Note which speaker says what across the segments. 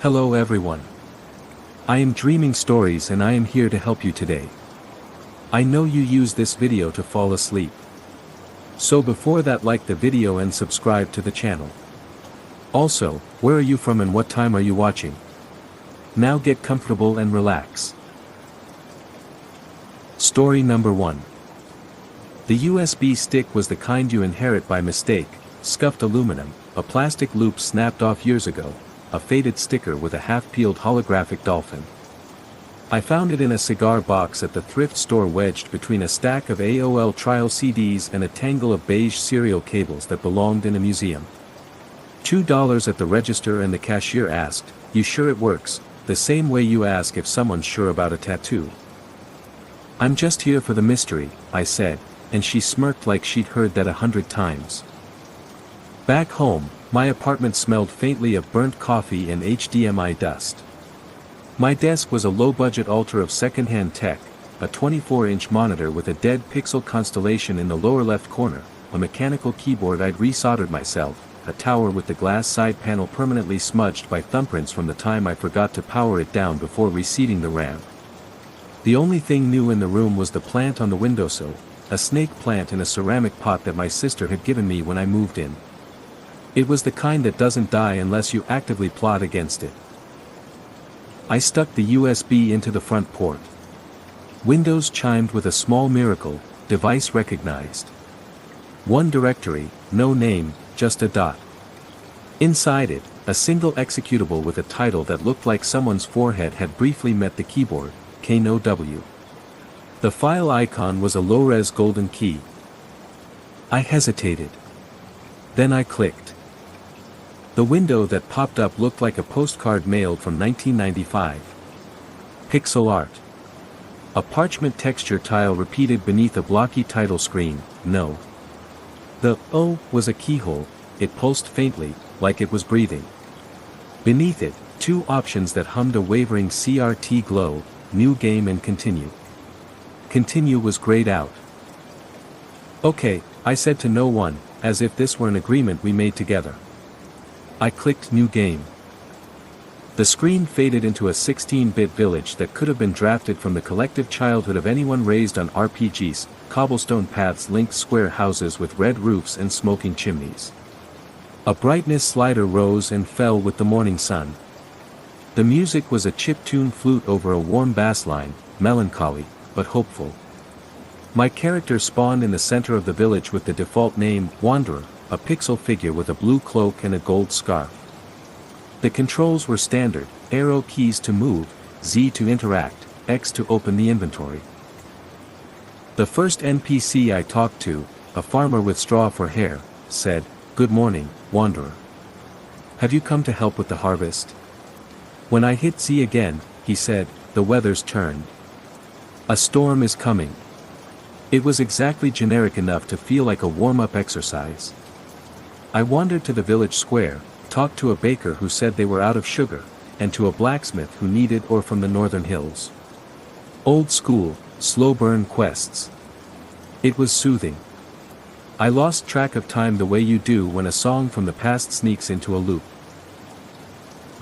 Speaker 1: Hello everyone. I am Dreaming Stories and I am here to help you today. I know you use this video to fall asleep. So before that, like the video and subscribe to the channel. Also, where are you from and what time are you watching? Now get comfortable and relax. Story number 1. The USB stick was the kind you inherit by mistake, scuffed aluminum, a plastic loop snapped off years ago, a faded sticker with a half-peeled holographic dolphin. I found it in a cigar box at the thrift store wedged between a stack of AOL trial CDs and a tangle of beige serial cables that belonged in a museum. $2 at the register and the cashier asked, "You sure it works?" the same way you ask if someone's sure about a tattoo. "I'm just here for the mystery," I said, and she smirked like she'd heard that 100 times. Back home, my apartment smelled faintly of burnt coffee and HDMI dust. My desk was a low-budget altar of second-hand tech, a 24-inch monitor with a dead pixel constellation in the lower left corner, a mechanical keyboard I'd resoldered myself, a tower with the glass side panel permanently smudged by thumbprints from the time I forgot to power it down before reseating the RAM. The only thing new in the room was the plant on the windowsill, a snake plant in a ceramic pot that my sister had given me when I moved in. It was the kind that doesn't die unless you actively plot against it. I stuck the USB into the front port. Windows chimed with a small miracle, device recognized. One directory, no name, just a dot. Inside it, a single executable with a title that looked like someone's forehead had briefly met the keyboard, KNOW. The file icon was a low-res golden key. I hesitated. Then I clicked. The window that popped up looked like a postcard mailed from 1995. Pixel art. A parchment texture tile repeated beneath a blocky title screen, "No." The "O" was a keyhole, it pulsed faintly, like it was breathing. Beneath it, two options that hummed a wavering CRT glow, New Game and Continue. Continue was grayed out. "Okay," I said to no one, as if this were an agreement we made together. I clicked New Game. The screen faded into a 16-bit village that could have been drafted from the collective childhood of anyone raised on RPGs, cobblestone paths linked square houses with red roofs and smoking chimneys. A brightness slider rose and fell with the morning sun. The music was a chiptune flute over a warm bass line, melancholy, but hopeful. My character spawned in the center of the village with the default name, Wanderer, a pixel figure with a blue cloak and a gold scarf. The controls were standard, arrow keys to move, Z to interact, X to open the inventory. The first NPC I talked to, a farmer with straw for hair, said, "Good morning, Wanderer. Have you come to help with the harvest?" When I hit Z again, he said, "The weather's turned. A storm is coming." It was exactly generic enough to feel like a warm-up exercise. I wandered to the village square, talked to a baker who said they were out of sugar, and to a blacksmith who needed ore from the northern hills. Old school, slow-burn quests. It was soothing. I lost track of time the way you do when a song from the past sneaks into a loop.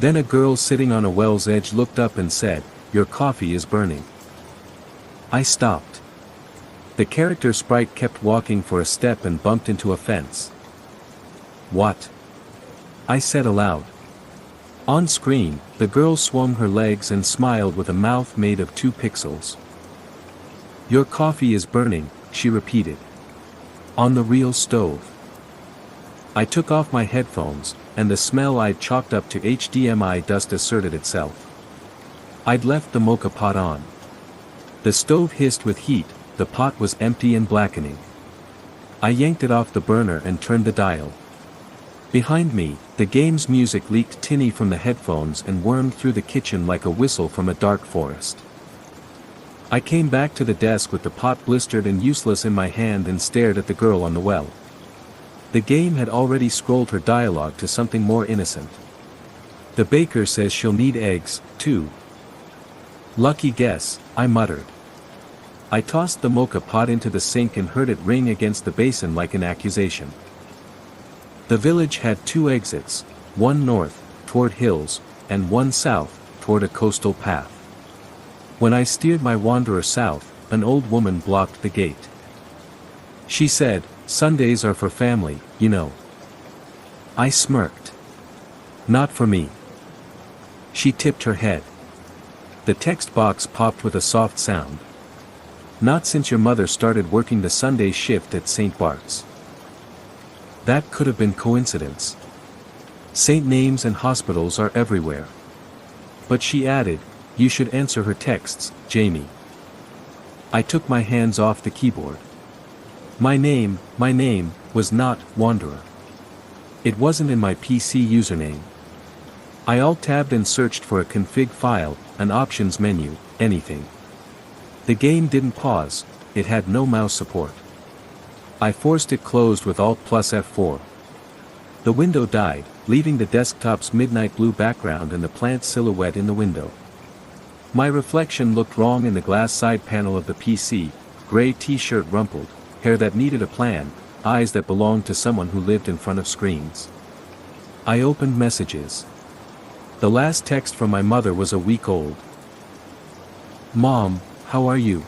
Speaker 1: Then a girl sitting on a well's edge looked up and said, "Your coffee is burning." I stopped. The character sprite kept walking for a step and bumped into a fence. "What?" I said aloud. On screen, the girl swung her legs and smiled with a mouth made of 2 pixels. "Your coffee is burning," she repeated. "On the real stove." I took off my headphones, and the smell I'd chalked up to HDMI dust asserted itself. I'd left the mocha pot on. The stove hissed with heat, the pot was empty and blackening. I yanked it off the burner and turned the dial. Behind me, the game's music leaked tinny from the headphones and wormed through the kitchen like a whistle from a dark forest. I came back to the desk with the pot blistered and useless in my hand and stared at the girl on the well. The game had already scrolled her dialogue to something more innocent. "The baker says she'll need eggs, too." "Lucky guess," I muttered. I tossed the mocha pot into the sink and heard it ring against the basin like an accusation. The village had 2 exits, one north, toward hills, and one south, toward a coastal path. When I steered my wanderer south, an old woman blocked the gate. She said, "Sundays are for family, you know." I smirked. "Not for me." She tipped her head. The text box popped with a soft sound. "Not since your mother started working the Sunday shift at St. Bart's." That could have been coincidence. Saint names and hospitals are everywhere. But she added, "You should answer her texts, Jamie." I took my hands off the keyboard. My name, was not Wanderer. It wasn't in my PC username. I alt-tabbed and searched for a config file, an options menu, anything. The game didn't pause, it had no mouse support. I forced it closed with Alt plus F4. The window died, leaving the desktop's midnight blue background and the plant silhouette in the window. My reflection looked wrong in the glass side panel of the PC, gray t-shirt rumpled, hair that needed a plan, eyes that belonged to someone who lived in front of screens. I opened messages. The last text from my mother was a week old. "Mom, how are you?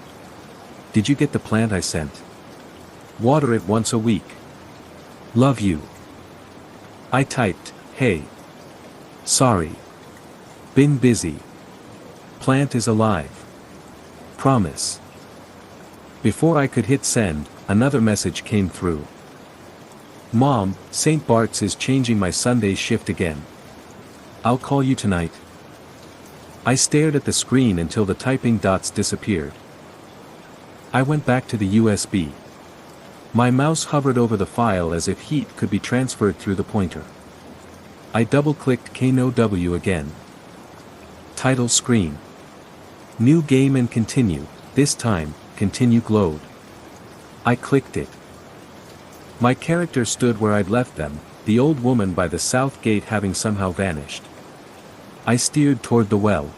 Speaker 1: Did you get the plant I sent? Water it once a week. Love you." I typed, "Hey. Sorry. Been busy. Plant is alive. Promise." Before I could hit send, another message came through. "Mom, St. Bart's is changing my Sunday shift again. I'll call you tonight." I stared at the screen until the typing dots disappeared. I went back to the USB. My mouse hovered over the file as if heat could be transferred through the pointer. I double-clicked KNOW again. Title screen. New game and continue, this time, continue glowed. I clicked it. My character stood where I'd left them, the old woman by the south gate having somehow vanished. I steered toward the well.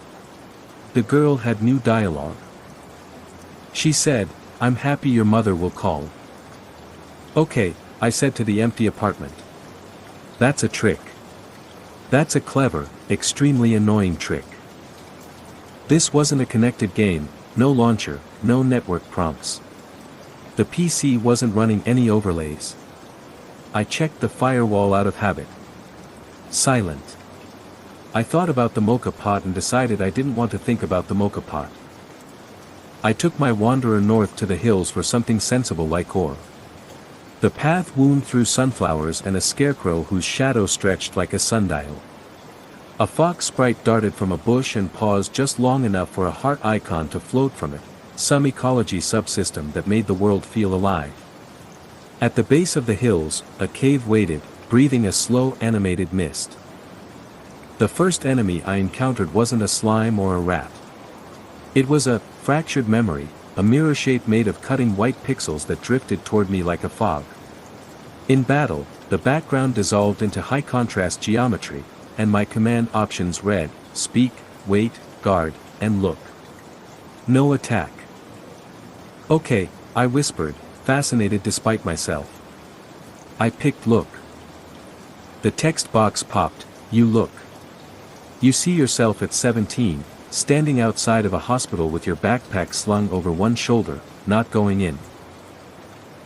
Speaker 1: The girl had new dialogue. She said, "I'm happy your mother will call." "Okay," I said to the empty apartment. "That's a trick. That's a clever, extremely annoying trick." This wasn't a connected game, no launcher, no network prompts. The PC wasn't running any overlays. I checked the firewall out of habit. Silent. I thought about the mocha pot and decided I didn't want to think about the mocha pot. I took my wanderer north to the hills for something sensible like ore. The path wound through sunflowers and a scarecrow whose shadow stretched like a sundial. A fox sprite darted from a bush and paused just long enough for a heart icon to float from it, some ecology subsystem that made the world feel alive. At the base of the hills, a cave waited, breathing a slow animated mist. The first enemy I encountered wasn't a slime or a rat. It was a fractured memory, a mirror shape made of cutting white pixels that drifted toward me like a fog. In battle, the background dissolved into high-contrast geometry, and my command options read, speak, wait, guard, and look. No attack. Okay, I whispered, fascinated despite myself. I picked look. The text box popped, "You look. You see yourself at 17, standing outside of a hospital with your backpack slung over one shoulder, not going in."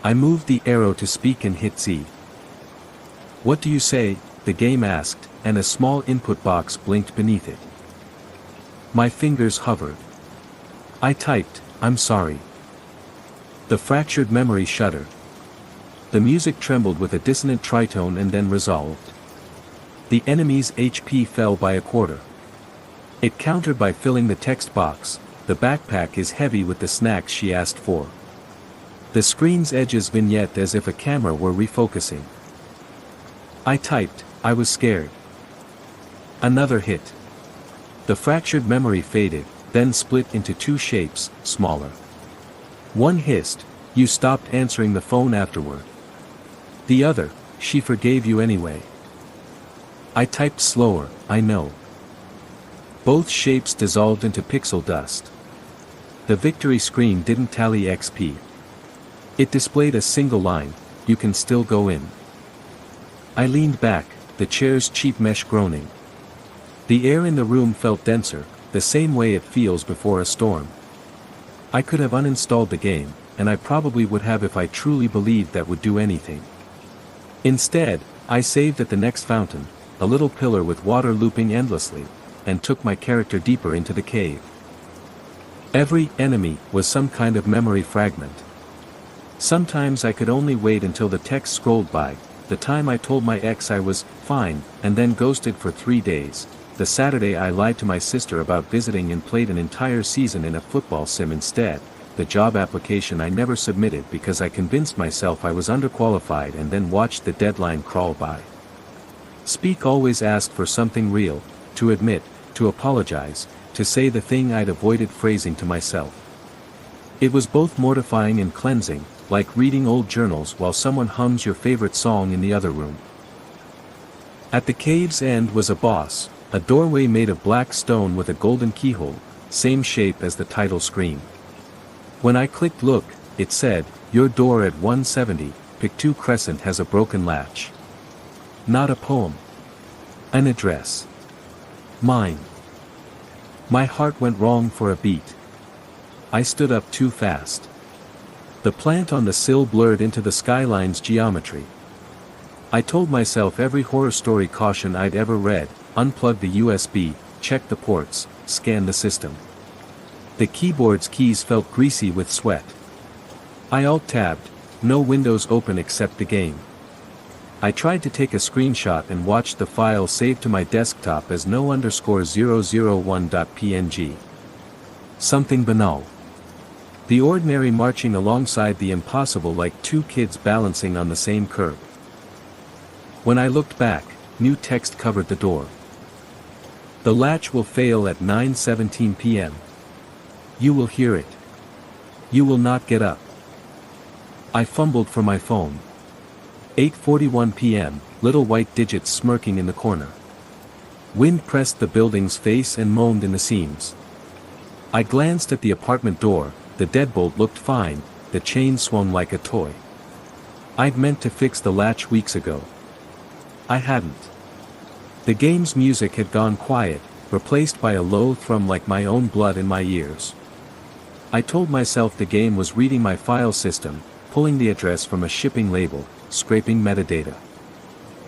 Speaker 1: I moved the arrow to speak and hit Z. "What do you say?" the game asked, and a small input box blinked beneath it. My fingers hovered. I typed, "I'm sorry." The fractured memory shuddered. The music trembled with a dissonant tritone and then resolved. The enemy's HP fell by a quarter. It countered by filling the text box, "The backpack is heavy with the snacks she asked for." The screen's edges vignette as if a camera were refocusing. I typed, "I was scared." Another hit. The fractured memory faded, then split into two shapes, smaller. One hissed, "You stopped answering the phone afterward." The other, "She forgave you anyway." I typed slower, "I know." Both shapes dissolved into pixel dust. The victory screen didn't tally XP. It displayed a single line, "You can still go in." I leaned back, the chair's cheap mesh groaning. The air in the room felt denser, the same way it feels before a storm. I could have uninstalled the game, and I probably would have if I truly believed that would do anything. Instead, I saved at the next fountain, a little pillar with water looping endlessly, and took my character deeper into the cave. Every enemy was some kind of memory fragment. Sometimes I could only wait until the text scrolled by, the time I told my ex I was fine, and then ghosted for 3 days, the Saturday I lied to my sister about visiting and played an entire season in a football sim instead, the job application I never submitted because I convinced myself I was underqualified and then watched the deadline crawl by. Speak always asked for something real, to admit, to apologize, to say the thing I'd avoided phrasing to myself. It was both mortifying and cleansing, like reading old journals while someone hums your favorite song in the other room. At the cave's end was a boss, a doorway made of black stone with a golden keyhole, same shape as the title screen. When I clicked look, it said, "Your door at 170, Pic 2 Crescent has a broken latch." Not a poem. An address. Mine. My heart went wrong for a beat. I stood up too fast. The plant on the sill blurred into the skyline's geometry. I told myself every horror story caution I'd ever read: unplug the USB, check the ports, scan the system. The keyboard's keys felt greasy with sweat. I alt-tabbed, no windows open except the game. I tried to take a screenshot and watched the file saved to my desktop as no_001.png. Something banal. The ordinary marching alongside the impossible like two kids balancing on the same curb. When I looked back, new text covered the door. The latch will fail at 9:17 p.m. You will hear it. You will not get up. I fumbled for my phone. 8:41 p.m., little white digits smirking in the corner. Wind pressed the building's face and moaned in the seams. I glanced at the apartment door, the deadbolt looked fine, the chain swung like a toy. I'd meant to fix the latch weeks ago. I hadn't. The game's music had gone quiet, replaced by a low thrum like my own blood in my ears. I told myself the game was reading my file system, pulling the address from a shipping label, scraping metadata.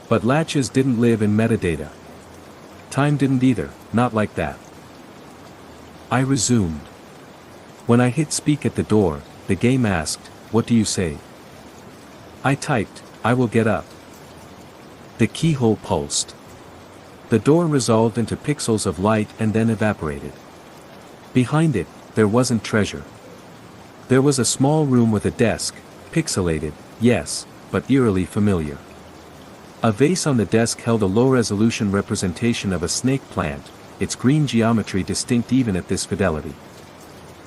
Speaker 1: But latches didn't live in metadata. Time didn't either, not like that. I resumed. When I hit speak at the door, the game asked, "What do you say?" I typed, "I will get up." The keyhole pulsed. The door resolved into pixels of light and then evaporated. Behind it, there wasn't treasure. There was a small room with a desk, pixelated, yes, but eerily familiar. A vase on the desk held a low-resolution representation of a snake plant, its green geometry distinct even at this fidelity.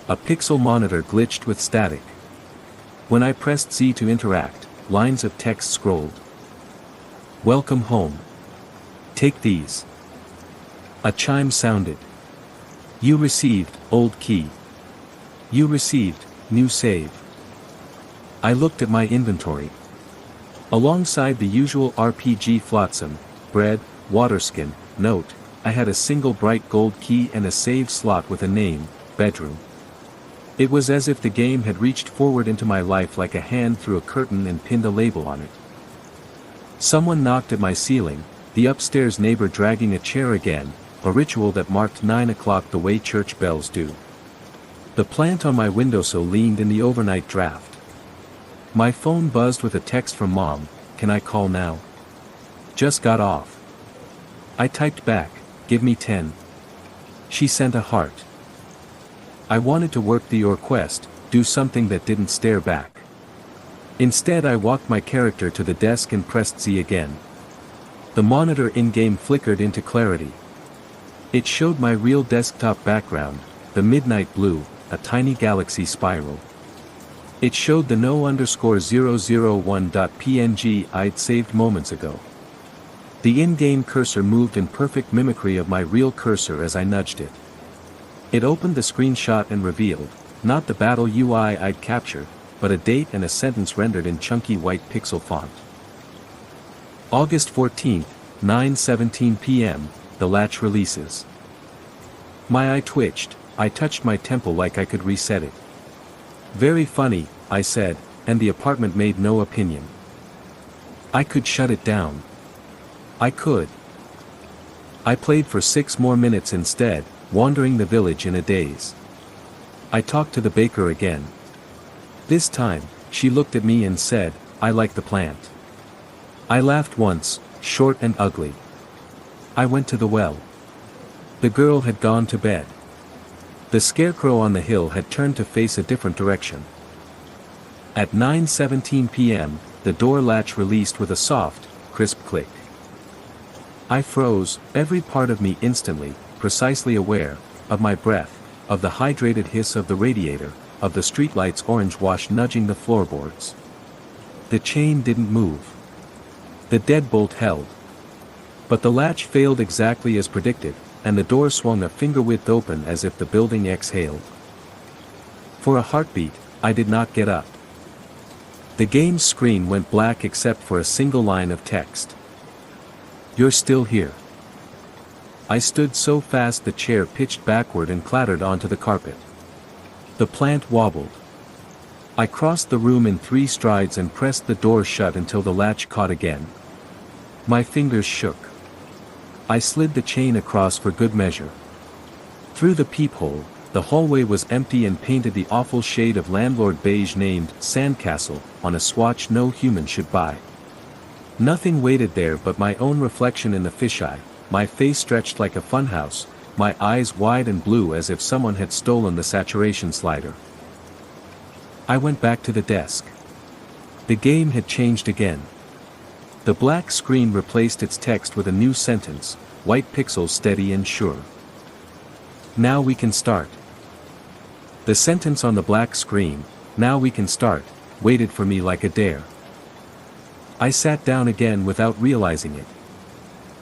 Speaker 1: A pixel monitor glitched with static. When I pressed Z to interact, lines of text scrolled. "Welcome home. Take these." A chime sounded. "You received, old key. You received, new save." I looked at my inventory. Alongside the usual RPG flotsam, bread, waterskin, note, I had a single bright gold key and a save slot with a name, bedroom. It was as if the game had reached forward into my life like a hand through a curtain and pinned a label on it. Someone knocked at my ceiling, the upstairs neighbor dragging a chair again, a ritual that marked 9 o'clock the way church bells do. The plant on my windowsill leaned in the overnight draft. My phone buzzed with a text from Mom, "Can I call now? Just got off." I typed back, "Give me 10. She sent a heart. I wanted to work the request, do something that didn't stare back. Instead I walked my character to the desk and pressed Z again. The monitor in-game flickered into clarity. It showed my real desktop background, the midnight blue, a tiny galaxy spiral. It showed the no_001.png I'd saved moments ago. The in-game cursor moved in perfect mimicry of my real cursor as I nudged it. It opened the screenshot and revealed, not the battle UI I'd captured, but a date and a sentence rendered in chunky white pixel font. August 14, 9:17 p.m., the latch releases. My eye twitched, I touched my temple like I could reset it. Very funny, I said, and the apartment made no opinion. I could shut it down. I could. I played for 6 more minutes instead, wandering the village in a daze. I talked to the baker again. This time, she looked at me and said, "I like the plant." I laughed once, short and ugly. I went to the well. The girl had gone to bed. The scarecrow on the hill had turned to face a different direction. At 9:17 p.m., the door latch released with a soft, crisp click. I froze, every part of me instantly, precisely aware, of my breath, of the hydrated hiss of the radiator, of the streetlight's orange wash nudging the floorboards. The chain didn't move. The deadbolt held. But the latch failed exactly as predicted, and the door swung a finger-width open as if the building exhaled. For a heartbeat, I did not get up. The game's screen went black except for a single line of text. "You're still here." I stood so fast the chair pitched backward and clattered onto the carpet. The plant wobbled. I crossed the room in 3 strides and pressed the door shut until the latch caught again. My fingers shook. I slid the chain across for good measure. Through the peephole, the hallway was empty and painted the awful shade of landlord beige named Sandcastle on a swatch no human should buy. Nothing waited there but my own reflection in the fisheye, my face stretched like a funhouse, my eyes wide and blue as if someone had stolen the saturation slider. I went back to the desk. The game had changed again. The black screen replaced its text with a new sentence, white pixels steady and sure. "Now we can start." The sentence on the black screen, "Now we can start," waited for me like a dare. I sat down again without realizing it.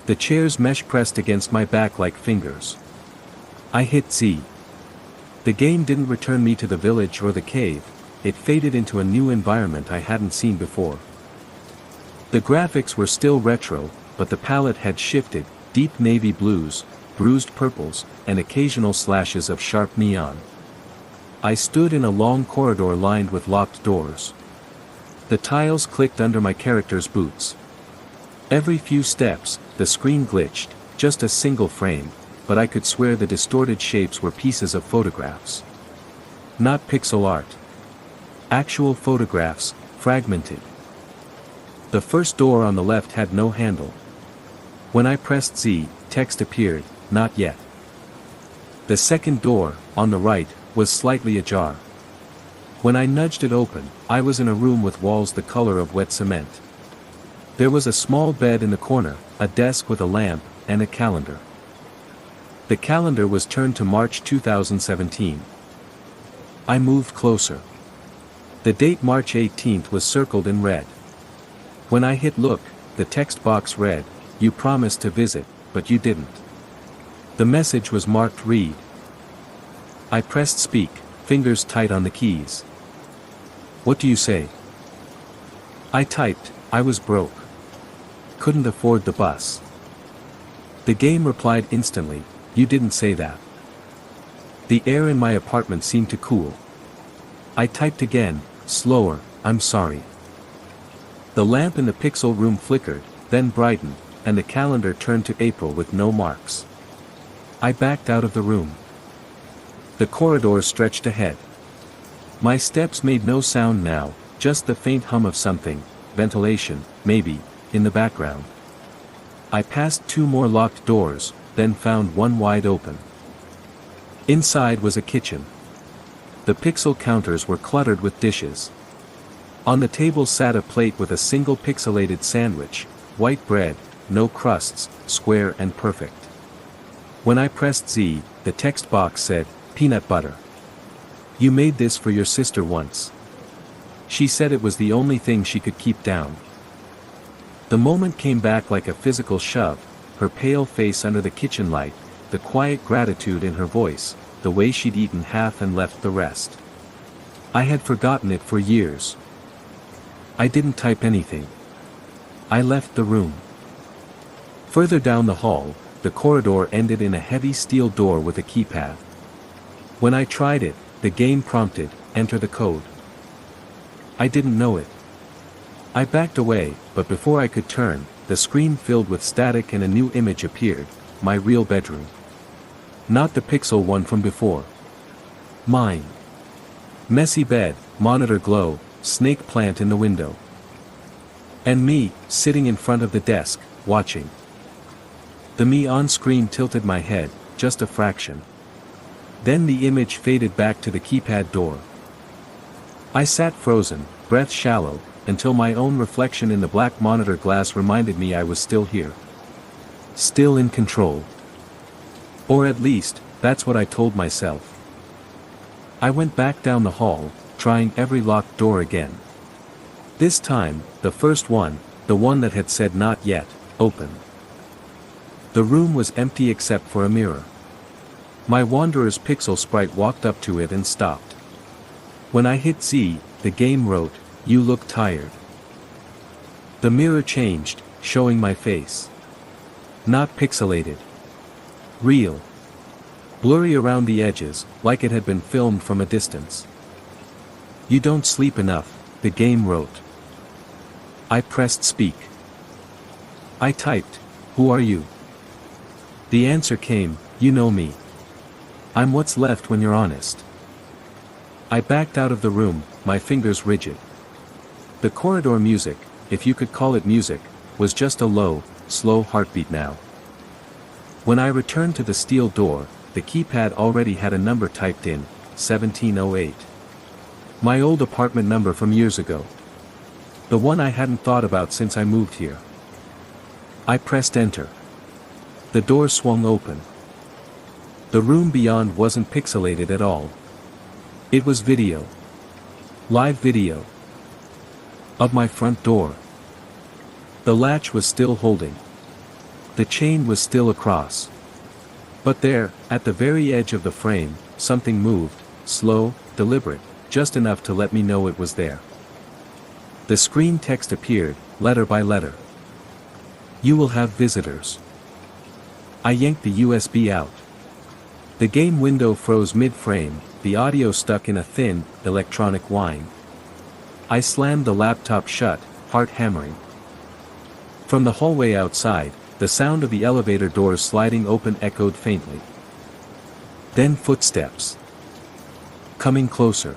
Speaker 1: The chair's mesh pressed against my back like fingers. I hit Z. The game didn't return me to the village or the cave, it faded into a new environment I hadn't seen before. The graphics were still retro, but the palette had shifted, deep navy blues, bruised purples, and occasional slashes of sharp neon. I stood in a long corridor lined with locked doors. The tiles clicked under my character's boots. Every few steps, the screen glitched, just a single frame, but I could swear the distorted shapes were pieces of photographs. Not pixel art. Actual photographs, fragmented. The first door on the left had no handle. When I pressed Z, text appeared, "Not yet." The second door, on the right, was slightly ajar. When I nudged it open, I was in a room with walls the color of wet cement. There was a small bed in the corner, a desk with a lamp, and a calendar. The calendar was turned to March 2017. I moved closer. The date March 18th was circled in red. When I hit look, the text box read, "You promised to visit, but you didn't." The message was marked read. I pressed speak, fingers tight on the keys. "What do you say?" I typed, "I was broke. Couldn't afford the bus." The game replied instantly, "You didn't say that." The air in my apartment seemed to cool. I typed again, slower, "I'm sorry." The lamp in the pixel room flickered, then brightened, and the calendar turned to April with no marks. I backed out of the room. The corridor stretched ahead. My steps made no sound now, just the faint hum of something, ventilation, maybe, in the background. I passed 2 more locked doors, then found one wide open. Inside was a kitchen. The pixel counters were cluttered with dishes. On the table sat a plate with a single pixelated sandwich, white bread, no crusts, square and perfect. When I pressed Z, the text box said, "Peanut butter. You made this for your sister once." She said it was the only thing she could keep down. The moment came back like a physical shove, her pale face under the kitchen light, the quiet gratitude in her voice, the way she'd eaten half and left the rest. I had forgotten it for years. I didn't type anything. I left the room. Further down the hall, the corridor ended in a heavy steel door with a keypad. When I tried it, the game prompted, "Enter the code." I didn't know it. I backed away, but before I could turn, the screen filled with static and a new image appeared, my real bedroom. Not the pixel one from before. Mine. Messy bed, monitor glow, snake plant in the window. And me, sitting in front of the desk, watching. The me on screen tilted my head, just a fraction. Then the image faded back to the keypad door. I sat frozen, breath shallow, until my own reflection in the black monitor glass reminded me I was still here. Still in control. Or at least, that's what I told myself. I went back down the hall, trying every locked door again. This time, the first one, the one that had said "not yet," opened. The room was empty except for a mirror. My wanderer's pixel sprite walked up to it and stopped. When I hit Z, the game wrote, "You look tired." The mirror changed, showing my face. Not pixelated. Real. Blurry around the edges, like it had been filmed from a distance. "You don't sleep enough," the game wrote. I pressed speak. I typed, "Who are you?" The answer came, "You know me. I'm what's left when you're honest." I backed out of the room, my fingers rigid. The corridor music, if you could call it music, was just a low, slow heartbeat now. When I returned to the steel door, the keypad already had a number typed in, 1708. My old apartment number from years ago. The one I hadn't thought about since I moved here. I pressed enter. The door swung open. The room beyond wasn't pixelated at all. It was video. Live video. Of my front door. The latch was still holding. The chain was still across. But there, at the very edge of the frame, something moved, slow, deliberate, just enough to let me know it was there. The screen text appeared, letter by letter. "You will have visitors." I yanked the USB out. The game window froze mid-frame, the audio stuck in a thin, electronic whine. I slammed the laptop shut, heart hammering. From the hallway outside, the sound of the elevator doors sliding open echoed faintly. Then footsteps. Coming closer.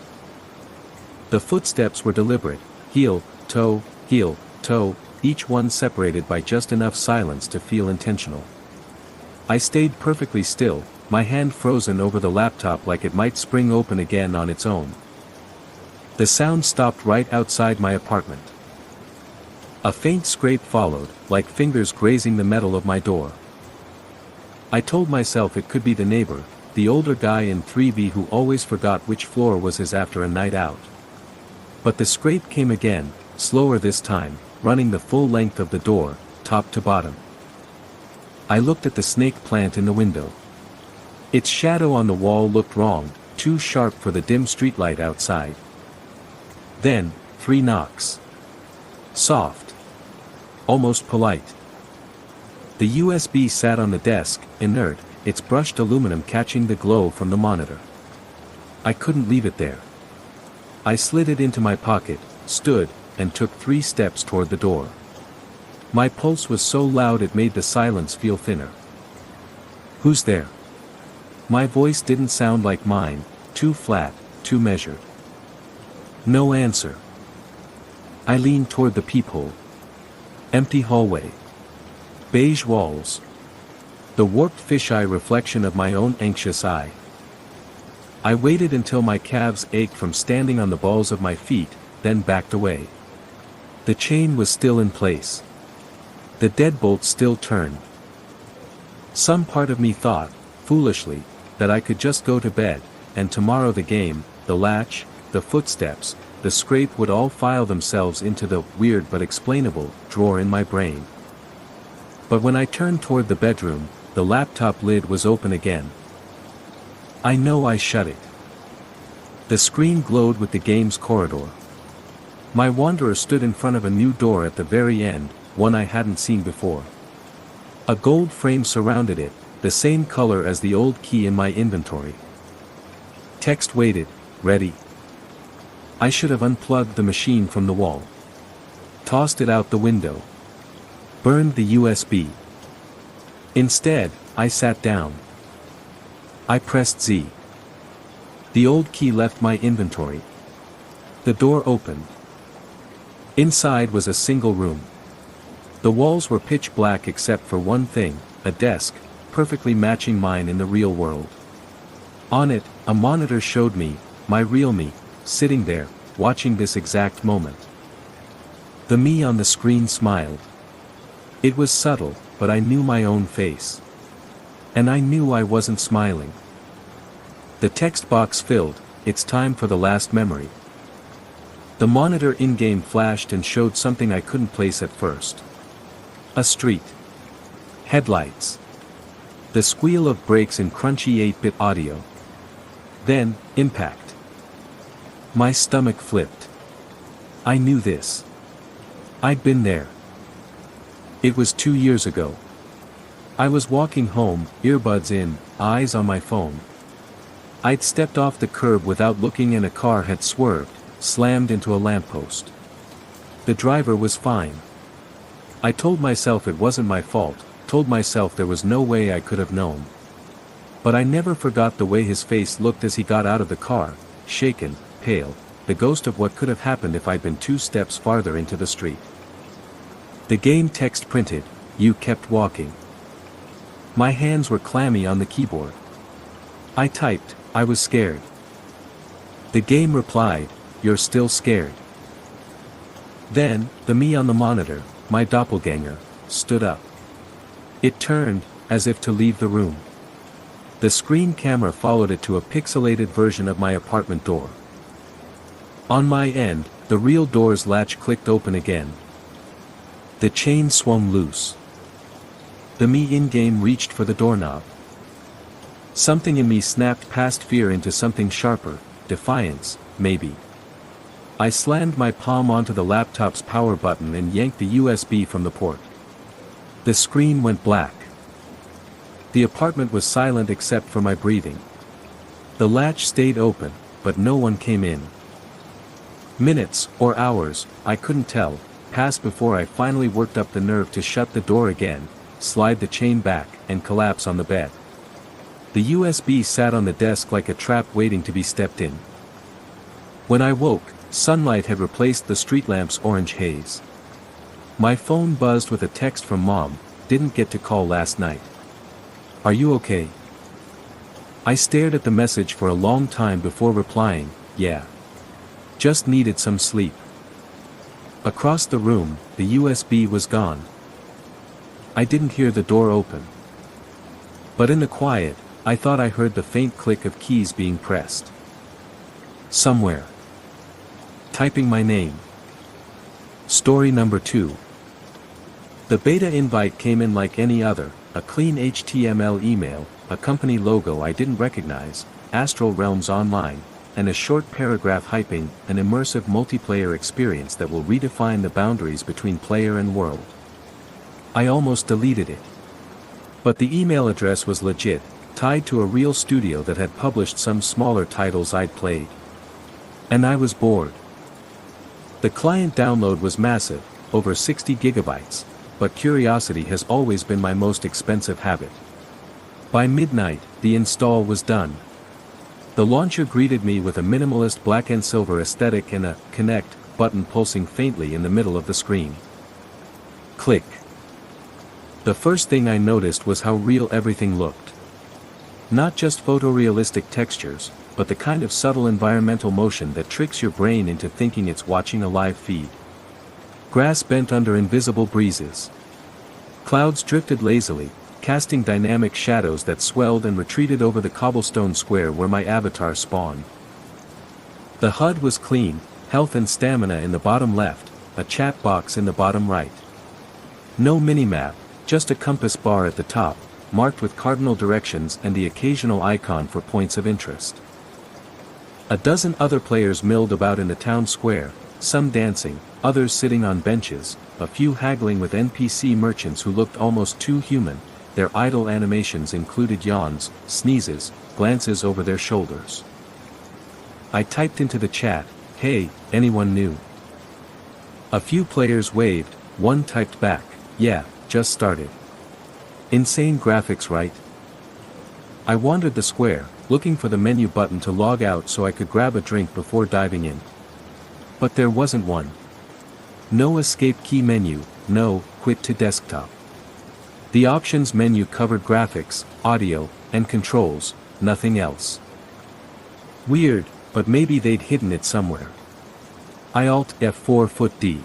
Speaker 1: The footsteps were deliberate, heel, toe, each one separated by just enough silence to feel intentional. I stayed perfectly still, my hand frozen over the laptop like it might spring open again on its own. The sound stopped right outside my apartment. A faint scrape followed, like fingers grazing the metal of my door. I told myself it could be the neighbor, the older guy in 3B who always forgot which floor was his after a night out. But the scrape came again, slower this time, running the full length of the door, top to bottom. I looked at the snake plant in the window. Its shadow on the wall looked wrong, too sharp for the dim streetlight outside. Then, 3 knocks. Soft. Almost polite. The USB sat on the desk, inert, its brushed aluminum catching the glow from the monitor. I couldn't leave it there. I slid it into my pocket, stood, and took 3 steps toward the door. My pulse was so loud it made the silence feel thinner. "Who's there?" My voice didn't sound like mine, too flat, too measured. No answer. I leaned toward the peephole. Empty hallway. Beige walls. The warped fisheye reflection of my own anxious eye. I waited until my calves ached from standing on the balls of my feet, then backed away. The chain was still in place. The deadbolt still turned. Some part of me thought, foolishly, that I could just go to bed, and tomorrow the game, the latch, the footsteps, the scrape would all file themselves into the weird but explainable drawer in my brain. But when I turned toward the bedroom, the laptop lid was open again. I know I shut it. The screen glowed with the game's corridor. My wanderer stood in front of a new door at the very end, one I hadn't seen before. A gold frame surrounded it, the same color as the old key in my inventory. Text waited, ready. I should have unplugged the machine from the wall. Tossed it out the window. Burned the USB. Instead, I sat down. I pressed Z. The old key left my inventory. The door opened. Inside was a single room. The walls were pitch black except for one thing, a desk, perfectly matching mine in the real world. On it, a monitor showed me, my real me, sitting there, watching this exact moment. The me on the screen smiled. It was subtle, but I knew my own face. And I knew I wasn't smiling. The text box filled, it's time for the last memory. The monitor in-game flashed and showed something I couldn't place at first. A street. Headlights. The squeal of brakes in crunchy 8-bit audio. Then, impact. My stomach flipped. I knew this. I'd been there. It was 2 years ago. I was walking home, earbuds in, eyes on my phone. I'd stepped off the curb without looking and a car had swerved, slammed into a lamppost. The driver was fine. I told myself it wasn't my fault, told myself there was no way I could have known. But I never forgot the way his face looked as he got out of the car, shaken, pale, the ghost of what could have happened if I'd been 2 steps farther into the street. The game text printed, "You kept walking." My hands were clammy on the keyboard. I typed, "I was scared." The game replied, "You're still scared." Then, the me on the monitor, my doppelganger, stood up. It turned, as if to leave the room. The screen camera followed it to a pixelated version of my apartment door. On my end, the real door's latch clicked open again. The chain swung loose. The me in-game reached for the doorknob. Something in me snapped past fear into something sharper, defiance, maybe. I slammed my palm onto the laptop's power button and yanked the USB from the port. The screen went black. The apartment was silent except for my breathing. The latch stayed open, but no one came in. Minutes, or hours, I couldn't tell, passed before I finally worked up the nerve to shut the door again, slide the chain back, and collapse on the bed. The USB sat on the desk like a trap waiting to be stepped in. When I woke, sunlight had replaced the street lamp's orange haze. My phone buzzed with a text from Mom, "Didn't get to call last night. Are you okay?" I stared at the message for a long time before replying, "Yeah. Just needed some sleep." Across the room, the USB was gone. I didn't hear the door open. But in the quiet, I thought I heard the faint click of keys being pressed. Somewhere. Typing my name. Story number 2. The beta invite came in like any other, a clean HTML email, a company logo I didn't recognize, Astral Realms Online, and a short paragraph hyping an immersive multiplayer experience that will redefine the boundaries between player and world. I almost deleted it. But the email address was legit, tied to a real studio that had published some smaller titles I'd played. And I was bored. The client download was massive, over 60 gigabytes, but curiosity has always been my most expensive habit. By midnight, the install was done. The launcher greeted me with a minimalist black and silver aesthetic and a "Connect" button pulsing faintly in the middle of the screen. Click. The first thing I noticed was how real everything looked. Not just photorealistic textures, but the kind of subtle environmental motion that tricks your brain into thinking it's watching a live feed. Grass bent under invisible breezes. Clouds drifted lazily, casting dynamic shadows that swelled and retreated over the cobblestone square where my avatar spawned. The HUD was clean, health and stamina in the bottom left, a chat box in the bottom right. No minimap, just a compass bar at the top, marked with cardinal directions and the occasional icon for points of interest. A dozen other players milled about in the town square, some dancing, others sitting on benches, a few haggling with NPC merchants who looked almost too human. Their idle animations included yawns, sneezes, glances over their shoulders. I typed into the chat, "Hey, anyone new?" A few players waved, one typed back, "Yeah, just started." Insane graphics, right? I wandered the square, looking for the menu button to log out so I could grab a drink before diving in. But there wasn't one. No escape key menu, no quit to desktop. The options menu covered graphics, audio, and controls, nothing else. Weird, but maybe they'd hidden it somewhere. I Alt F4 foot D.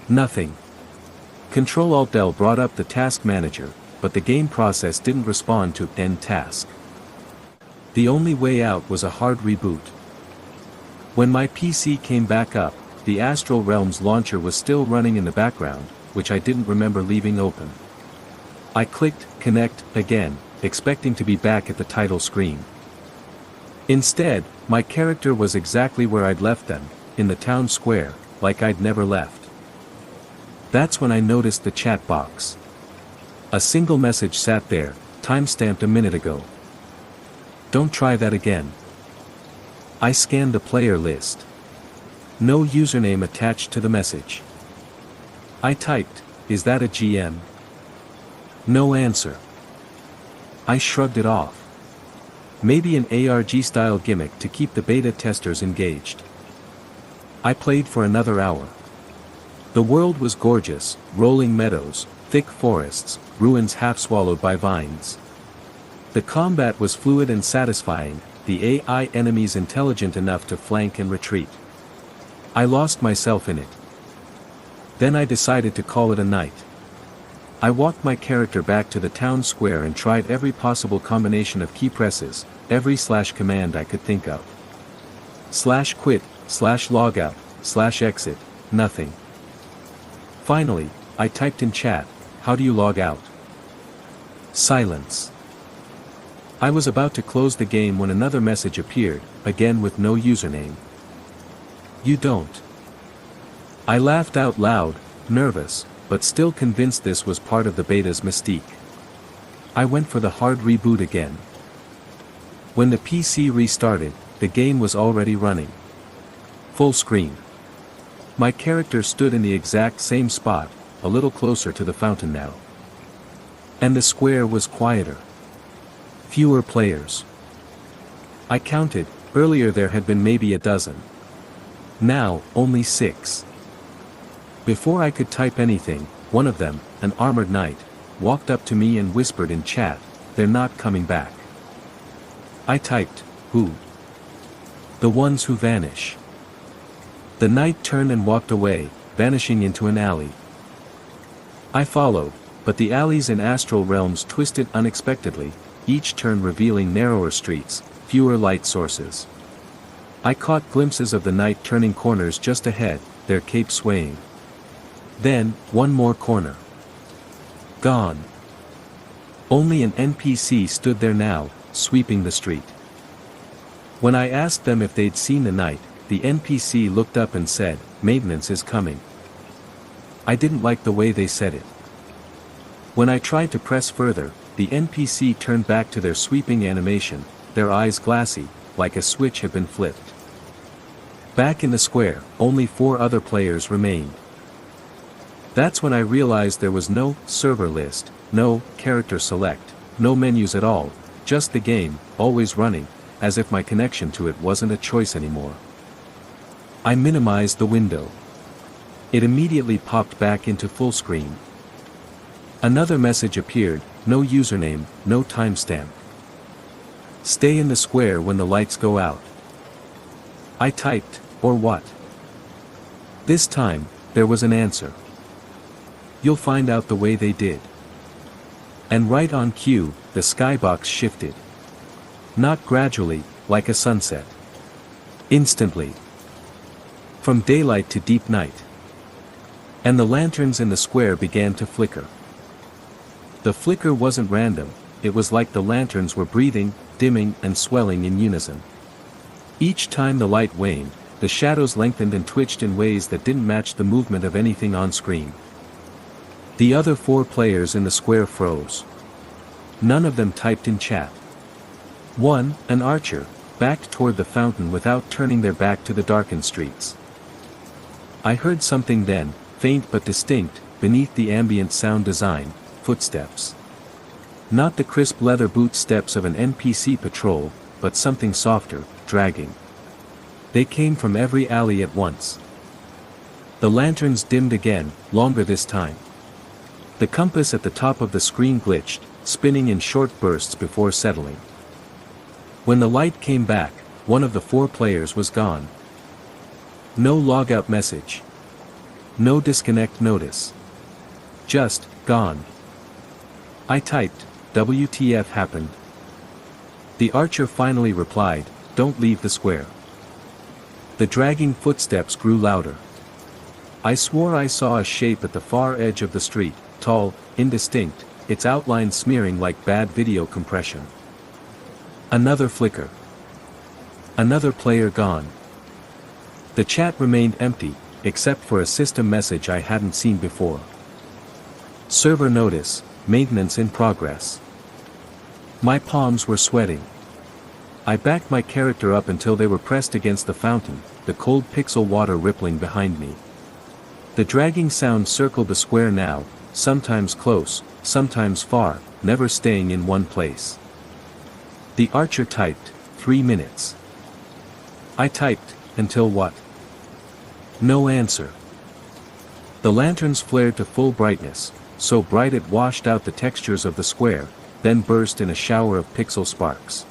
Speaker 1: Nothing. Control Alt L brought up the task manager, but the game process didn't respond to end task. The only way out was a hard reboot. When my PC came back up, the Astral Realms launcher was still running in the background, which I didn't remember leaving open. I clicked Connect again, expecting to be back at the title screen. Instead, my character was exactly where I'd left them, in the town square, like I'd never left. That's when I noticed the chat box. A single message sat there, timestamped a minute ago. "Don't try that again." I scanned the player list. No username attached to the message. I typed, "Is that a GM?" No answer. I shrugged it off. Maybe an ARG-style gimmick to keep the beta testers engaged. I played for another hour. The world was gorgeous, rolling meadows, thick forests, ruins half swallowed by vines. The combat was fluid and satisfying, the AI enemies intelligent enough to flank and retreat. I lost myself in it. Then I decided to call it a night. I walked my character back to the town square and tried every possible combination of key presses, every / command I could think of. /quit, /logout, /exit, nothing. Finally, I typed in chat, "How do you log out?" Silence. I was about to close the game when another message appeared, again with no username. "You don't." I laughed out loud, nervous, but still convinced this was part of the beta's mystique. I went for the hard reboot again. When the PC restarted, the game was already running. Full screen. My character stood in the exact same spot, a little closer to the fountain now. And the square was quieter. Fewer players. I counted, earlier there had been maybe a dozen. Now, only 6. Before I could type anything, one of them, an armored knight, walked up to me and whispered in chat, "They're not coming back." I typed, "Who?" "The ones who vanish." The knight turned and walked away, vanishing into an alley. I followed, but the alleys in Astral Realms twisted unexpectedly, each turn revealing narrower streets, fewer light sources. I caught glimpses of the knight turning corners just ahead, their cape swaying. Then, one more corner. Gone. Only an NPC stood there now, sweeping the street. When I asked them if they'd seen the knight, the NPC looked up and said, "Maintenance is coming." I didn't like the way they said it. When I tried to press further, the NPC turned back to their sweeping animation, their eyes glassy, like a switch had been flipped. Back in the square, only 4 other players remained. That's when I realized there was no server list, no character select, no menus at all, just the game, always running, as if my connection to it wasn't a choice anymore. I minimized the window. It immediately popped back into full screen. Another message appeared, no username, no timestamp. "Stay in the square when the lights go out." I typed, "Or what?" This time, there was an answer. "You'll find out the way they did." And right on cue, the skybox shifted. Not gradually, like a sunset. Instantly. From daylight to deep night. And the lanterns in the square began to flicker. The flicker wasn't random, it was like the lanterns were breathing, dimming and swelling in unison. Each time the light waned, the shadows lengthened and twitched in ways that didn't match the movement of anything on screen. The other 4 players in the square froze. None of them typed in chat. One, an archer, backed toward the fountain without turning their back to the darkened streets. I heard something then, faint but distinct, beneath the ambient sound design, footsteps. Not the crisp leather boot steps of an NPC patrol, but something softer, dragging. They came from every alley at once. The lanterns dimmed again, longer this time. The compass at the top of the screen glitched, spinning in short bursts before settling. When the light came back, one of the 4 players was gone. No logout message. No disconnect notice. Just, gone. I typed, WTF happened? The archer finally replied, don't leave the square. The dragging footsteps grew louder. I swore I saw a shape at the far edge of the street, tall, indistinct, its outline smearing like bad video compression. Another flicker. Another player gone. The chat remained empty, except for a system message I hadn't seen before. Server notice, maintenance in progress. My palms were sweating. I backed my character up until they were pressed against the fountain, the cold pixel water rippling behind me. The dragging sound circled the square now, sometimes close, sometimes far, never staying in one place. The archer typed, 3 minutes. I typed, until what? No answer. The lanterns flared to full brightness, so bright it washed out the textures of the square, then burst in a shower of pixel sparks.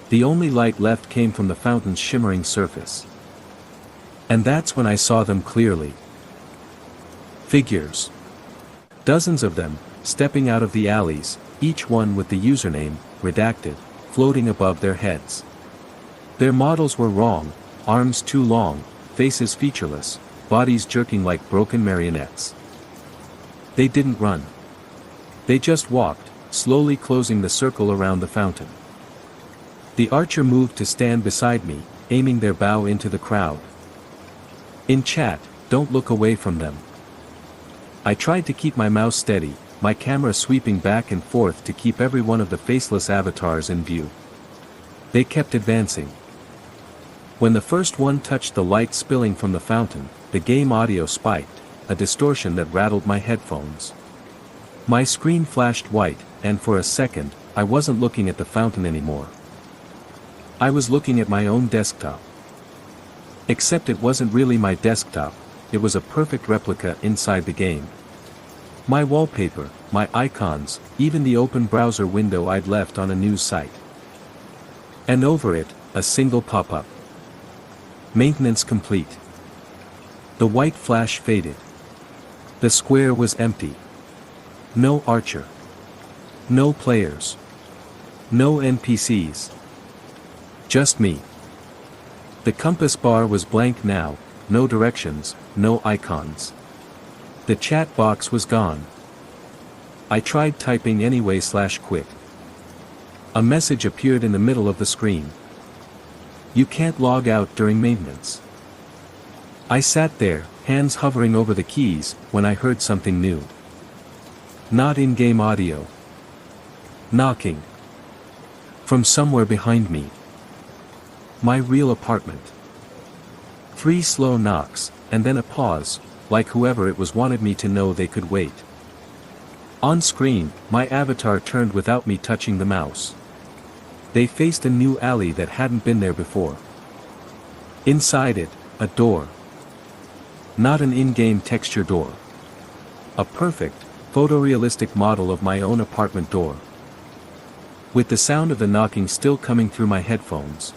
Speaker 1: The only light left came from the fountain's shimmering surface. And that's when I saw them clearly. Figures. Dozens of them, stepping out of the alleys, each one with the username, redacted, floating above their heads. Their models were wrong, arms too long, faces featureless, bodies jerking like broken marionettes. They didn't run. They just walked, slowly closing the circle around the fountain. The archer moved to stand beside me, aiming their bow into the crowd. In chat, don't look away from them. I tried to keep my mouse steady, my camera sweeping back and forth to keep every one of the faceless avatars in view. They kept advancing. When the first one touched the light spilling from the fountain, the game audio spiked, a distortion that rattled my headphones. My screen flashed white, and for a second, I wasn't looking at the fountain anymore. I was looking at my own desktop. Except it wasn't really my desktop, it was a perfect replica inside the game. My wallpaper, my icons, even the open browser window I'd left on a news site. And over it, a single pop-up. Maintenance complete. The white flash faded. The square was empty. No archer. No players. No NPCs. Just me. The compass bar was blank now, no directions, no icons. The chat box was gone. I tried typing anyway/quit. A message appeared in the middle of the screen. You can't log out during maintenance. I sat there, hands hovering over the keys, when I heard something new. Not in-game audio. Knocking. From somewhere behind me. My real apartment. 3 slow knocks, and then a pause, like whoever it was wanted me to know they could wait. On screen, my avatar turned without me touching the mouse. They faced a new alley that hadn't been there before. Inside it, a door. Not an in-game texture door. A perfect, photorealistic model of my own apartment door. With the sound of the knocking still coming through my headphones.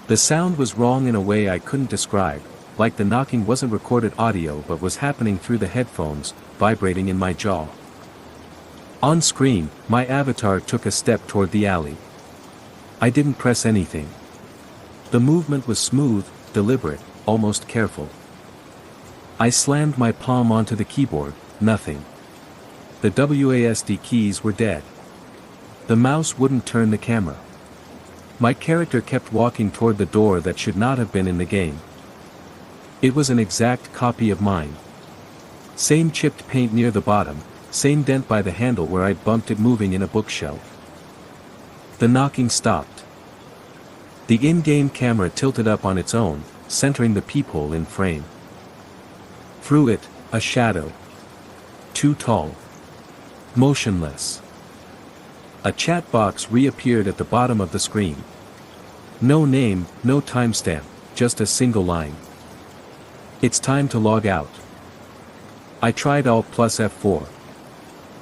Speaker 1: The sound was wrong in a way I couldn't describe, like the knocking wasn't recorded audio but was happening through the headphones, vibrating in my jaw. On screen, my avatar took a step toward the alley. I didn't press anything. The movement was smooth, deliberate, almost careful. I slammed my palm onto the keyboard, nothing. The WASD keys were dead. The mouse wouldn't turn the camera. My character kept walking toward the door that should not have been in the game. It was an exact copy of mine. Same chipped paint near the bottom, same dent by the handle where I'd bumped it moving in a bookshelf. The knocking stopped. The in-game camera tilted up on its own, centering the peephole in frame. Through it, a shadow. Too tall. Motionless. A chat box reappeared at the bottom of the screen. No name, no timestamp, just a single line. It's time to log out. I tried Alt plus F4.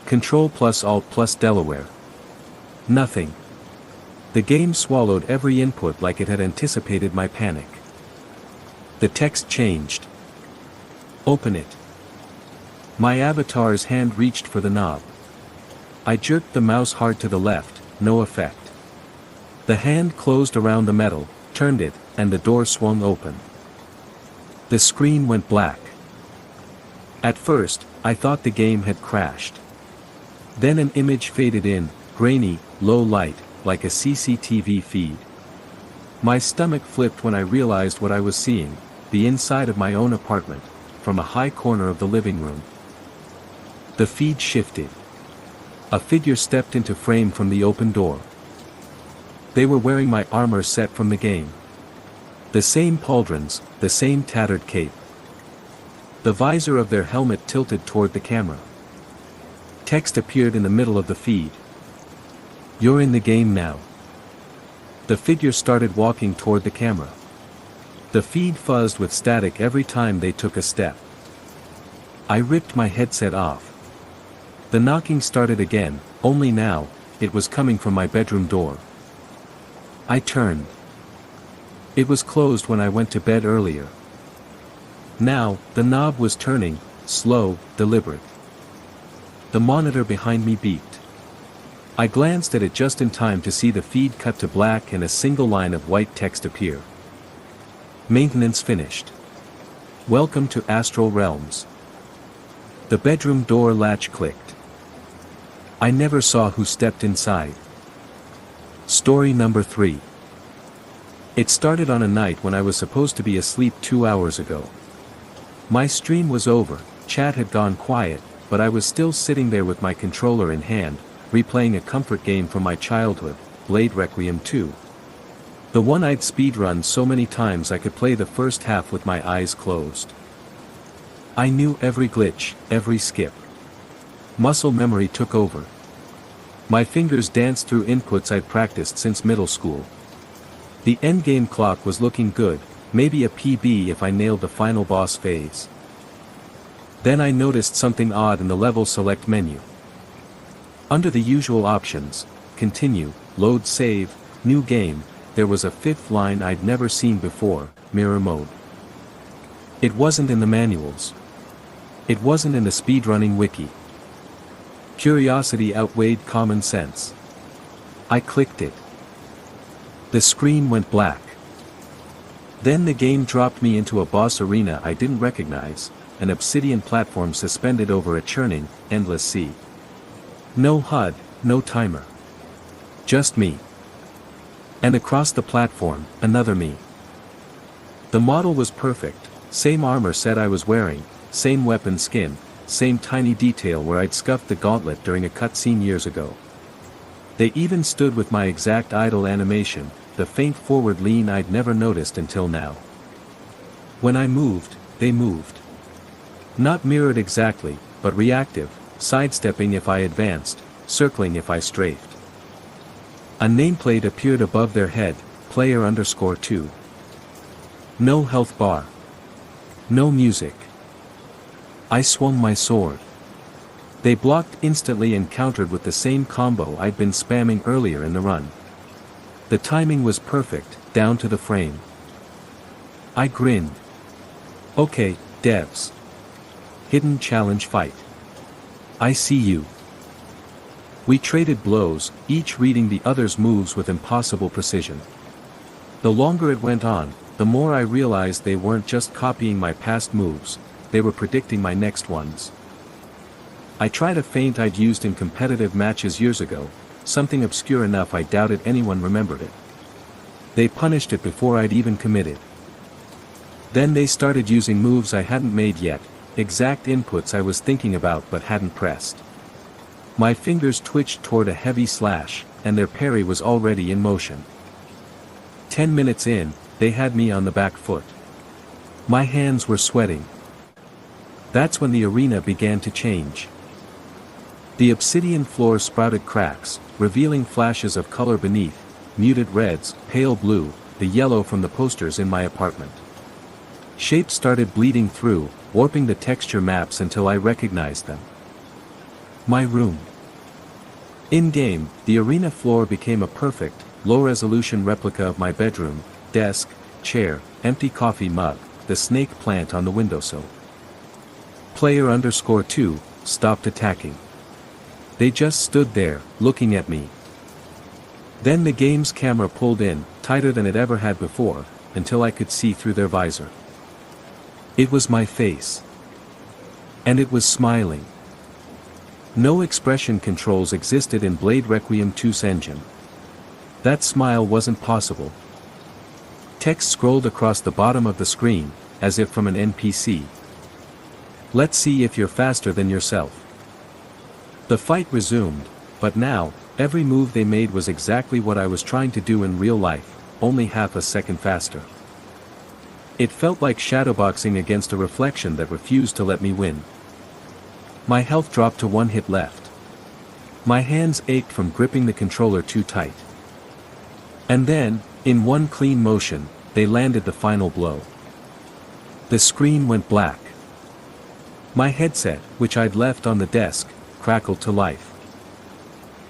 Speaker 1: Control plus Alt plus Delaware. Nothing. The game swallowed every input like it had anticipated my panic. The text changed. Open it. My avatar's hand reached for the knob. I jerked the mouse hard to the left, no effect. The hand closed around the metal, turned it, and the door swung open. The screen went black. At first, I thought the game had crashed. Then an image faded in, grainy, low light, like a CCTV feed. My stomach flipped when I realized what I was seeing, the inside of my own apartment, from a high corner of the living room. The feed shifted. A figure stepped into frame from the open door. They were wearing my armor set from the game. The same pauldrons, the same tattered cape. The visor of their helmet tilted toward the camera. Text appeared in the middle of the feed. You're in the game now. The figure started walking toward the camera. The feed fuzzed with static every time they took a step. I ripped my headset off. The knocking started again, only now, it was coming from my bedroom door. I turned. It was closed when I went to bed earlier. Now, the knob was turning, slow, deliberate. The monitor behind me beeped. I glanced at it just in time to see the feed cut to black and a single line of white text appear. Maintenance finished. Welcome to Astral Realms. The bedroom door latch clicked. I never saw who stepped inside. Story number 3. It started on a night when I was supposed to be asleep 2 hours ago. My stream was over, chat had gone quiet, but I was still sitting there with my controller in hand, replaying a comfort game from my childhood, Blade Requiem 2. The one I'd speedrun so many times I could play the first half with my eyes closed. I knew every glitch, every skip. Muscle memory took over. My fingers danced through inputs I'd practiced since middle school. The endgame clock was looking good, maybe a PB if I nailed the final boss phase. Then I noticed something odd in the level select menu. Under the usual options, continue, load save, new game, there was a fifth line I'd never seen before, mirror mode. It wasn't in the manuals. It wasn't in the speedrunning wiki. Curiosity outweighed common sense. I clicked it. The screen went black. Then the game dropped me into a boss arena I didn't recognize, an obsidian platform suspended over a churning, endless sea. No HUD, no timer. Just me. And across the platform, another me. The model was perfect, same armor set I was wearing, same weapon skin, same tiny detail where I'd scuffed the gauntlet during a cutscene years ago. They even stood with my exact idle animation, the faint forward lean I'd never noticed until now. When I moved, they moved. Not mirrored exactly, but reactive, sidestepping if I advanced, circling if I strafed. A nameplate appeared above their head, player_2. No health bar. No music. I swung my sword. They blocked instantly and countered with the same combo I'd been spamming earlier in the run. The timing was perfect, down to the frame. I grinned. Okay, devs. Hidden challenge fight. I see you. We traded blows, each reading the other's moves with impossible precision. The longer it went on, the more I realized they weren't just copying my past moves, they were predicting my next ones. I tried a feint I'd used in competitive matches years ago, something obscure enough I doubted anyone remembered it. They punished it before I'd even committed. Then they started using moves I hadn't made yet, exact inputs I was thinking about but hadn't pressed. My fingers twitched toward a heavy slash, and their parry was already in motion. 10 minutes in, they had me on the back foot. My hands were sweating. That's when the arena began to change. The obsidian floor sprouted cracks, revealing flashes of color beneath, muted reds, pale blue, the yellow from the posters in my apartment. Shapes started bleeding through, warping the texture maps until I recognized them. My room. In-game, the arena floor became a perfect, low-resolution replica of my bedroom, desk, chair, empty coffee mug, the snake plant on the windowsill. Player_2 stopped attacking. They just stood there, looking at me. Then the game's camera pulled in, tighter than it ever had before, until I could see through their visor. It was my face. And it was smiling. No expression controls existed in Blade Requiem 2's engine. That smile wasn't possible. Text scrolled across the bottom of the screen, as if from an NPC. Let's see if you're faster than yourself. The fight resumed, but now, every move they made was exactly what I was trying to do in real life, only half a second faster. It felt like shadowboxing against a reflection that refused to let me win. My health dropped to 1 hit left. My hands ached from gripping the controller too tight. And then, in one clean motion, they landed the final blow. The screen went black. My headset, which I'd left on the desk, crackled to life.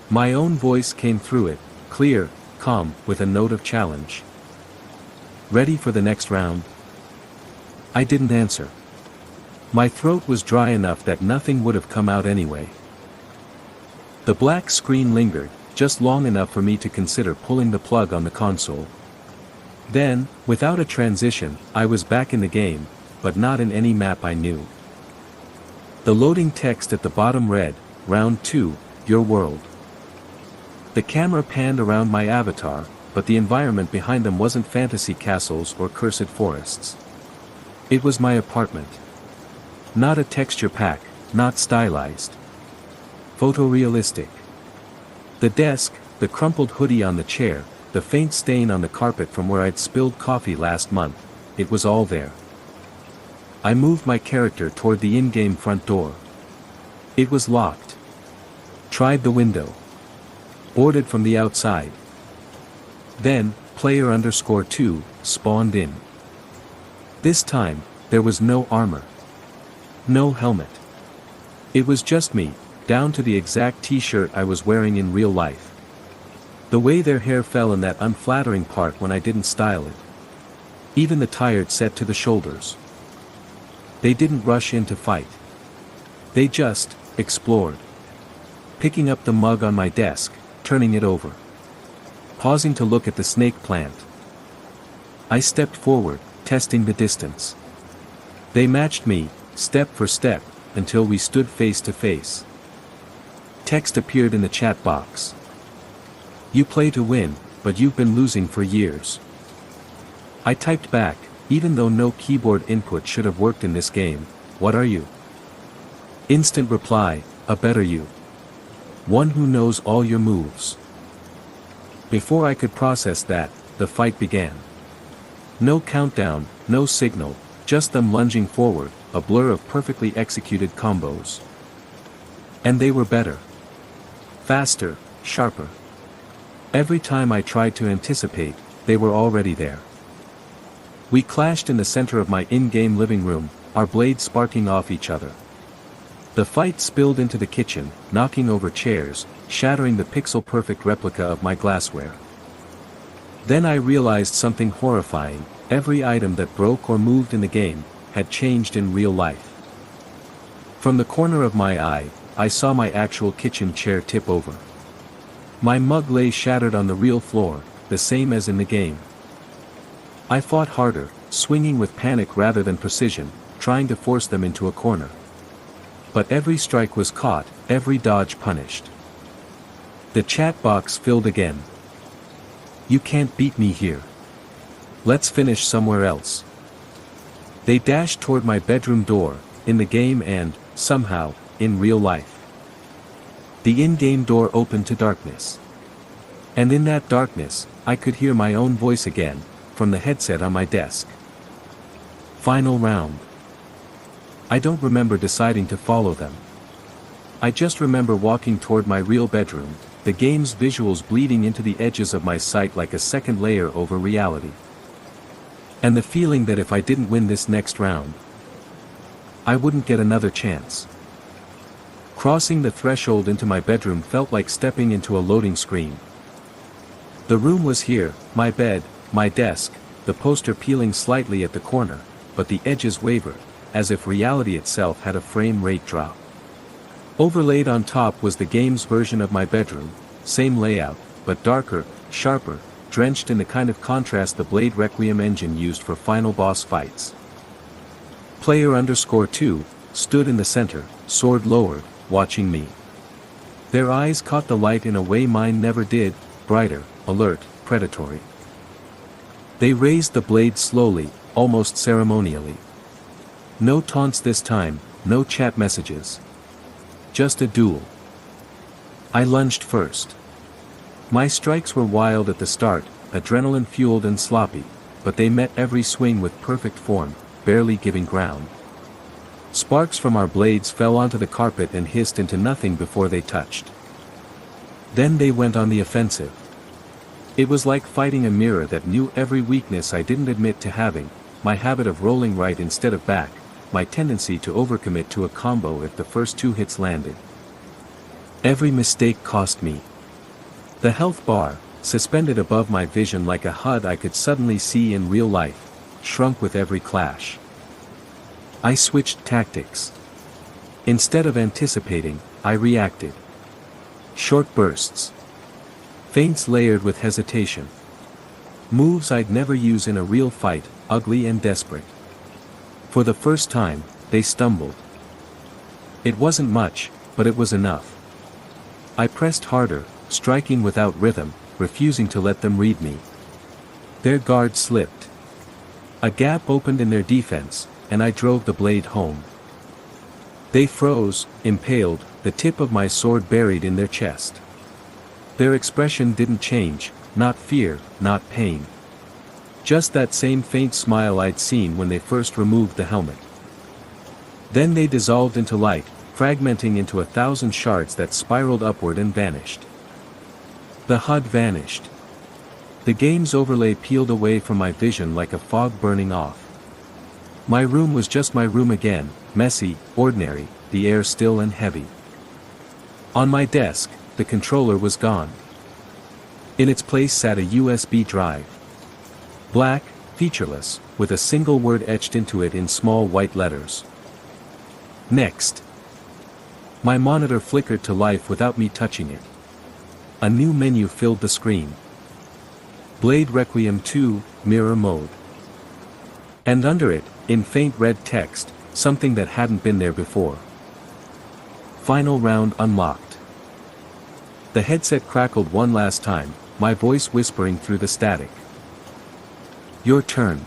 Speaker 1: My own voice came through it, clear, calm, with a note of challenge. Ready for the next round? I didn't answer. My throat was dry enough that nothing would have come out anyway. The black screen lingered, just long enough for me to consider pulling the plug on the console. Then, without a transition, I was back in the game, but not in any map I knew. The loading text at the bottom read, Round 2, Your World. The camera panned around my avatar, but the environment behind them wasn't fantasy castles or cursed forests. It was my apartment. Not a texture pack, not stylized. Photorealistic. The desk, the crumpled hoodie on the chair, the faint stain on the carpet from where I'd spilled coffee last month, it was all there. I moved my character toward the in-game front door. It was locked. Tried the window. Boarded from the outside. Then, player_2 spawned in. This time, there was no armor. No helmet. It was just me, down to the exact t-shirt I was wearing in real life. The way their hair fell in that unflattering part when I didn't style it. Even the tired set to the shoulders. They didn't rush in to fight. They just explored. Picking up the mug on my desk, turning it over. Pausing to look at the snake plant. I stepped forward, testing the distance. They matched me, step for step, until we stood face to face. Text appeared in the chat box. You play to win, but you've been losing for years. I typed back, even though no keyboard input should have worked in this game, what are you? Instant reply, a better you. One who knows all your moves. Before I could process that, the fight began. No countdown, no signal, just them lunging forward, a blur of perfectly executed combos. And they were better. Faster, sharper. Every time I tried to anticipate, they were already there. We clashed in the center of my in-game living room, our blades sparking off each other. The fight spilled into the kitchen, knocking over chairs, shattering the pixel-perfect replica of my glassware. Then I realized something horrifying, every item that broke or moved in the game, had changed in real life. From the corner of my eye, I saw my actual kitchen chair tip over. My mug lay shattered on the real floor, the same as in the game. I fought harder, swinging with panic rather than precision, trying to force them into a corner. But every strike was caught, every dodge punished. The chat box filled again. You can't beat me here. Let's finish somewhere else. They dashed toward my bedroom door, in the game and, somehow, in real life. The in-game door opened to darkness. And in that darkness, I could hear my own voice again, from the headset on my desk. Final round. I don't remember deciding to follow them. I just remember walking toward my real bedroom, the game's visuals bleeding into the edges of my sight like a second layer over reality. And the feeling that if I didn't win this next round, I wouldn't get another chance. Crossing the threshold into my bedroom felt like stepping into a loading screen. The room was here, my bed, my desk, the poster peeling slightly at the corner, but the edges wavered, as if reality itself had a frame rate drop. Overlaid on top was the game's version of my bedroom, same layout, but darker, sharper, drenched in the kind of contrast the Blade Requiem engine used for final boss fights. Player_2 stood in the center, sword lowered, watching me. Their eyes caught the light in a way mine never did, brighter, alert, predatory. They raised the blade slowly, almost ceremonially. No taunts this time, no chat messages. Just a duel. I lunged first. My strikes were wild at the start, adrenaline-fueled and sloppy, but they met every swing with perfect form, barely giving ground. Sparks from our blades fell onto the carpet and hissed into nothing before they touched. Then they went on the offensive. It was like fighting a mirror that knew every weakness I didn't admit to having, my habit of rolling right instead of back, my tendency to overcommit to a combo if the first two hits landed. Every mistake cost me. The health bar, suspended above my vision like a HUD I could suddenly see in real life, shrunk with every clash. I switched tactics. Instead of anticipating, I reacted. Short bursts. Feints layered with hesitation. Moves I'd never use in a real fight, ugly and desperate. For the first time, they stumbled. It wasn't much, but it was enough. I pressed harder, striking without rhythm, refusing to let them read me. Their guard slipped. A gap opened in their defense, and I drove the blade home. They froze, impaled, the tip of my sword buried in their chest. Their expression didn't change, not fear, not pain. Just that same faint smile I'd seen when they first removed the helmet. Then they dissolved into light, fragmenting into 1,000 shards that spiraled upward and vanished. The HUD vanished. The game's overlay peeled away from my vision like a fog burning off. My room was just my room again, messy, ordinary, the air still and heavy. On my desk, the controller was gone. In its place sat a USB drive. Black, featureless, with a single word etched into it in small white letters. Next. My monitor flickered to life without me touching it. A new menu filled the screen. Blade Requiem 2, Mirror Mode. And under it, in faint red text, something that hadn't been there before. Final round unlocked. The headset crackled one last time, my voice whispering through the static. Your turn.